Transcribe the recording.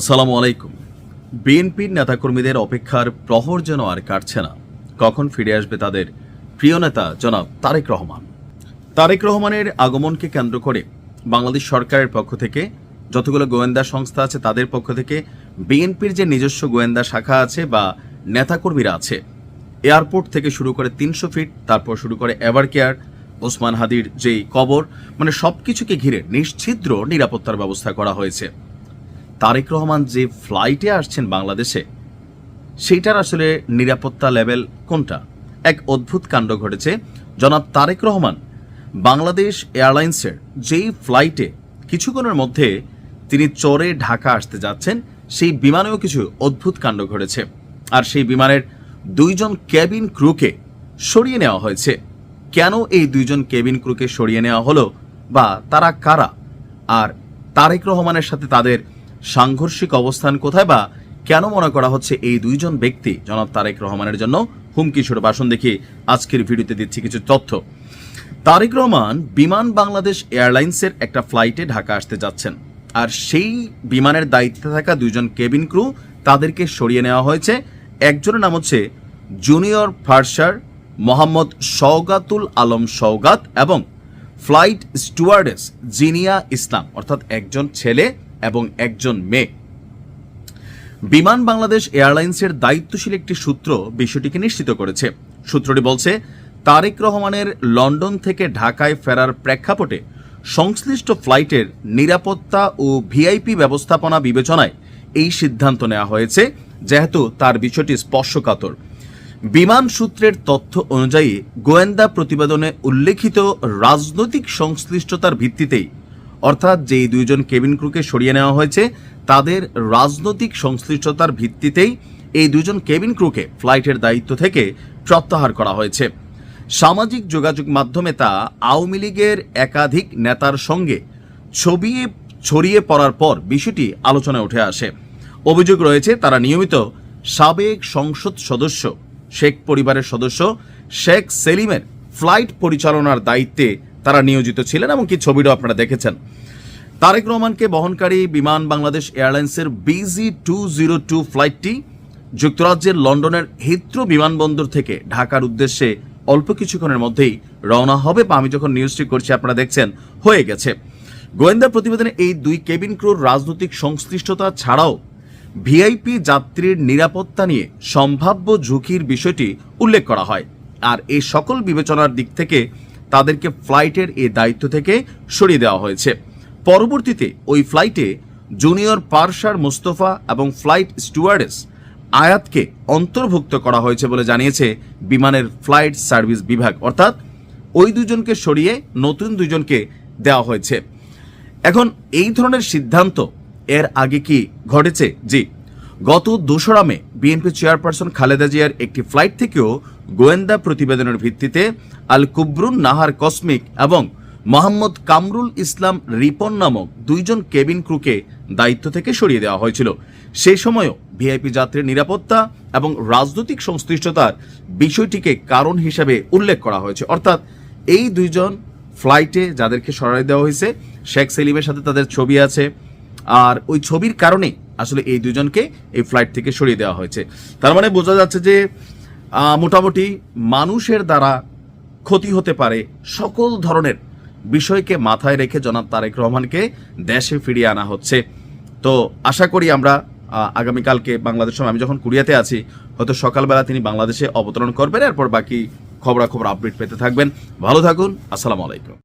আসসালামু আলাইকুম। বিএনপির নেতাকর্মীদের অপেক্ষার প্রহর যেন আর কাটছে না। কখন ফিরে আসবে তাদের প্রিয় নেতা জনাব তারেক রহমান? তারেক রহমানের আগমনকে কেন্দ্র করে বাংলাদেশ সরকারের পক্ষ থেকে যতগুলো গোয়েন্দা সংস্থা আছে তাদের পক্ষ থেকে বিএনপির যে নিজস্ব গোয়েন্দা শাখা আছে বা নেতাকর্মীরা আছে, এয়ারপোর্ট থেকে শুরু করে ৩০০ ফিট, তারপর শুরু করে এভার কেয়ার, ওসমান হাদির যেই কবর, মানে সবকিছুকে ঘিরে নিশ্ছিদ্র নিরাপত্তার ব্যবস্থা করা হয়েছে। তারেক রহমান যে ফ্লাইটে আসছেন বাংলাদেশে, সেইটার আসলে নিরাপত্তা লেভেল কোনটা? এক অদ্ভুত কাণ্ড ঘটেছে। জনাব তারেক রহমান বাংলাদেশ এয়ারলাইন্সের যেই ফ্লাইটে কিছুক্ষণের মধ্যে তিনি চড়ে ঢাকা আসতে যাচ্ছেন, সেই বিমানেও কিছু অদ্ভুত কাণ্ড ঘটেছে। আর সেই বিমানের ২ জন কেবিন ক্রুকে সরিয়ে নেওয়া হয়েছে। কেন এই ২ জন কেবিন ক্রুকে সরিয়ে নেওয়া হলো বা তারা কারা, আর তারেক রহমানের সাথে তাদের সাংঘর্ষিক অবস্থান কোথায়, বা কেন মনে করা হচ্ছে এই ২ জন ব্যক্তি জনাব তারেক রহমানের জন্য হুমকি স্বরূপ? আসুন দেখি আজকের ভিডিওতে দিচ্ছি কিছু তথ্য। তারেক রহমান বিমান বাংলাদেশ এয়ারলাইন্সের একটা ফ্লাইটে ঢাকা আসতে যাচ্ছেন, আর সেই বিমানের দায়িত্বে থাকা ২ জন কেবিন ক্রু তাদেরকে সরিয়ে নেওয়া হয়েছে। একজনের নাম হচ্ছে জুনিয়র ফার্সার মোহাম্মদ সওগাতুল আলম সওগাত এবং ফ্লাইট স্টুয়ার্ডেস জিনিয়া ইসলাম, অর্থাৎ একজন ছেলে এবং একজন মেয়ে। বিমান বাংলাদেশ এয়ারলাইন্সের দায়িত্বশীল একটি সূত্র বিষয়টিকে নিশ্চিত করেছে। সূত্রটি বলছে, তারেক রহমানের লন্ডন থেকে ঢাকায় ফেরার প্রেক্ষাপটে সংশ্লিষ্ট ফ্লাইটের নিরাপত্তা ও ভিআইপি ব্যবস্থাপনা বিবেচনায় এই সিদ্ধান্ত নেওয়া হয়েছে, যেহেতু তার বিষয়টি স্পর্শকাতর। বিমান সূত্রের তথ্য অনুযায়ী গোয়েন্দা প্রতিবেদনে উল্লেখিত রাজনৈতিক সংশ্লিষ্টতার ভিত্তিতেই, অর্থাৎ যেই ২ জন কেবিন ক্রুকে সরিয়ে নেওয়া হয়েছে তাদের রাজনৈতিক সংশ্লিষ্টতার ভিত্তিতেই এই ২ জন কেবিন ক্রুকে ফ্লাইটের দায়িত্ব থেকে প্রত্যাহার করা হয়েছে। সামাজিক যোগাযোগ মাধ্যমে তা আওয়ামী লীগের একাধিক নেতার সঙ্গে ছবি ছড়িয়ে পড়ার পর বিষয়টি আলোচনায় উঠে আসে। অভিযোগ রয়েছে তারা নিয়মিত সাবেক সংসদ সদস্য শেখ পরিবারের সদস্য শেখ সেলিমের ফ্লাইট পরিচালনার দায়িত্বে তারা নিয়োজিত ছিলেন, এমনকি ছবিটাও আপনারা দেখেছেন। তারেক রহমানকে বহনকারী বিমান বাংলাদেশ এয়ারলাইন্সের BG202 ফ্লাইটটি যুক্তরাজ্যের লন্ডনের হিথ্রো বিমানবন্দর থেকে ঢাকার উদ্দেশ্যে অল্প কিছুক্ষণের মধ্যেই রওনা হবে, বা আমি যখন নিউজটি করছি আপনারা দেখছেন হয়ে গেছে। গোয়েন্দা প্রতিবেদনে এই ২ কেবিন ক্রুর রাজনৈতিক সংশ্লিষ্টতা ছাড়াও ভিআইপি যাত্রীর নিরাপত্তা নিয়ে সম্ভাব্য ঝুঁকির বিষয়টি উল্লেখ করা হয়। আর এই সকল বিবেচনার দিক থেকে তাদেরকে ফ্লাইটের এই দায়িত্ব থেকে সরিয়ে দেওয়া হয়েছে। পরবর্তীতে ওই ফ্লাইটে জুনিয়র পারসার মোস্তফা এবং ফ্লাইট স্টুয়ার্ডেস আয়াতকে অন্তর্ভুক্ত করা হয়েছে বলে জানিয়েছে বিমানের ফ্লাইট সার্ভিস বিভাগ, অর্থাৎ ওই ২ জনকে সরিয়ে নতুন ২ জনকে দেওয়া হয়েছে। এখন এই ধরনের সিদ্ধান্ত এর আগে কি ঘটেছে? জি, গত ২রা মে বিএনপি চেয়ারপারসন খালেদা জিয়ার একটি ফ্লাইট থেকেও গোয়েন্দা প্রতিবেদনের ভিত্তিতে আল কুবরুন নাহার কসমিক এবং মোহাম্মদ কামরুল ইসলাম রিপন নামক ২ জন কেবিন ক্রুকে দায়িত্ব থেকে সরিয়ে দেওয়া হয়েছিল। সেই সময়ও ভিআইপি যাত্রীর নিরাপত্তা এবং রাজনৈতিক সংশ্লিষ্টতার বিষয়টিকে কারণ হিসেবে উল্লেখ করা হয়েছে। অর্থাৎ এই ২ জন ফ্লাইটে যাদেরকে সরিয়ে দেওয়া হয়েছে, শেখ সেলিমের সাথে তাদের ছবি আছে, আর ওই ছবির কারণে আসলে এই ২ জনকে এই ফ্লাইট থেকে সরিয়ে দেওয়া হয়েছে। তার মানে বোঝা যাচ্ছে যে মোটামুটি মানুষের দ্বারা ক্ষতি হতে পারে সকল ধরনের বিষয়কে মাথায় রেখে জনাব তারেক রহমানকে দেশে ফিরিয়ে আনা হচ্ছে। তো আশা করি আমরা আগামীকালকে বাংলাদেশ সময়, আমি যখন কুরিয়াতে আছি, হয়তো সকালবেলা তিনি বাংলাদেশে অবতরণ করবেন, এরপর বাকি খবরাখবর আপডেট পেতে থাকবেন। ভালো থাকুন, আসসালামু আলাইকুম।